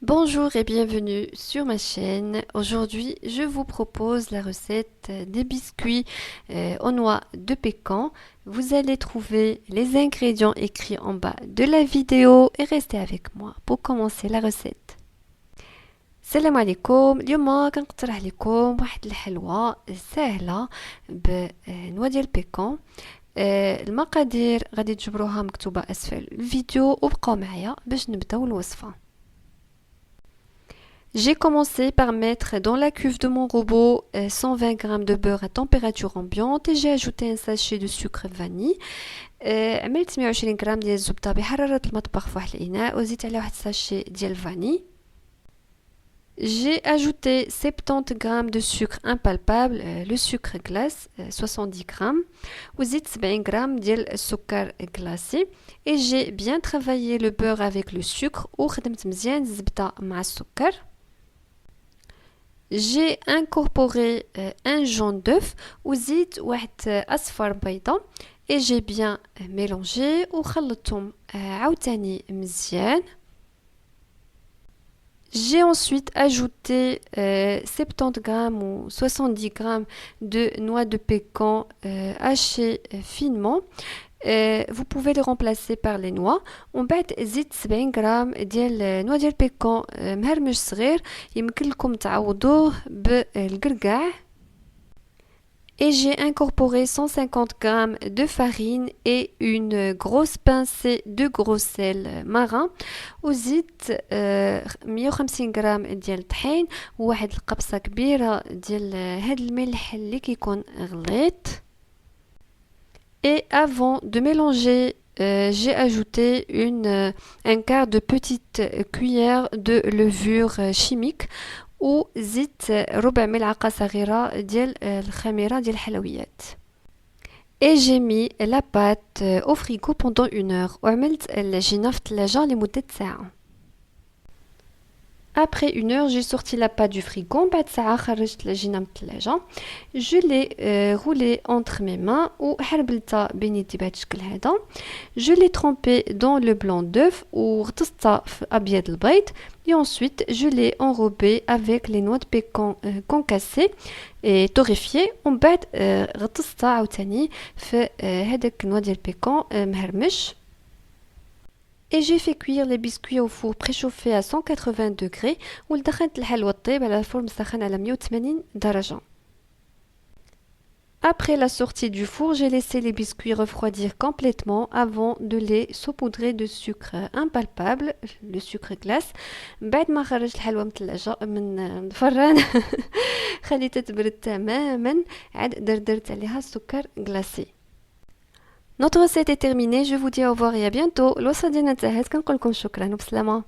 Bonjour et bienvenue sur ma chaîne. Aujourd'hui, je vous propose la recette des biscuits aux noix de pécan. Vous allez trouver les ingrédients écrits en bas de la vidéo et restez avec moi pour commencer la recette. السلام عليكم. اليوم كنقترح لكم واحد الحلوى سهله بنوى ديال البيكون. المقادير غادي تجبروها مكتوبه اسفل الفيديو وبقاو معايا باش نبداو الوصفه. J'ai commencé par mettre dans la cuve de mon robot 120 g de beurre à température ambiante et j'ai ajouté un sachet de sucre vanille. عملت 120 g ديال الزبدة بحرارة المطبخ في واحد الإناء وزيت عليه واحد الساشي ديال الفاني. J'ai ajouté 70 g de sucre impalpable, le sucre glace 70 g وزيت 70 g ديال السكر glacé et j'ai bien travaillé le beurre avec le sucre وخدمت مزيان الزبدة مع السكر. J'ai incorporé un jaune d'œuf وزيت واحد أصفر بيضة et j'ai bien mélangé وخلطتهم عاوتاني مزيان. J'ai ensuite ajouté 70 g ou 70 g de noix de pécan hachées finement. Vous pouvez les remplacer par les noix. ومن بعد زيت 70 غرام ديال نوع ديال البيكون مهرمش صغير يمكن لكم تعوضوه بالقرقاع. Et j'ai incorporé 150 g de farine et une grosse pincée de gros sel marin وزيت 150 g ديال الطحين وواحد القبصة كبيرة ديال هاد الملح اللي كيكون غليظ. Et avant de mélanger, j'ai ajouté un quart de petite cuillère de levure chimique وزيت ربع ملعقة صغيرة ديال الخميرة ديال الحلويات. Et j'ai mis la pâte au frigo pendant 1 heure وعملت العجينة في الثلاجة لمدة ساعة. Après 1 heure, j'ai sorti la pâte du frigo. بعد ساعة خرجت العجينة من الثلاجة. Je l'ai roulée entre mes mains وحربلتها بين يدي بهذا الشكل هذا. Je l'ai trempée dans le blanc d'œuf وغطستها في أبيض البيض. Et ensuite, je l'ai enrobée avec les noix de pécan concassées et torréfiées. ومن بعد غطستها عاوتاني في هذاك النوع ديال البيكون مهرمش. Et j'ai fait cuire les biscuits au four préchauffé à 180 degrés ودخلت الحلوى طيب على الفرن مسخن على 180 درجة. Après la sortie du four, j'ai laissé les biscuits refroidir complètement avant de les saupoudrer de sucre impalpable, le sucre glace. بعد ما خرجت الحلوى من الفران خليتها تبرد تماما عاد دردرت عليها السكر glacé. Notre recette est terminée, je vous dis au revoir et à bientôt. الوصفة ديالنا انتهت كنقول لكم شكرا وبسلامة.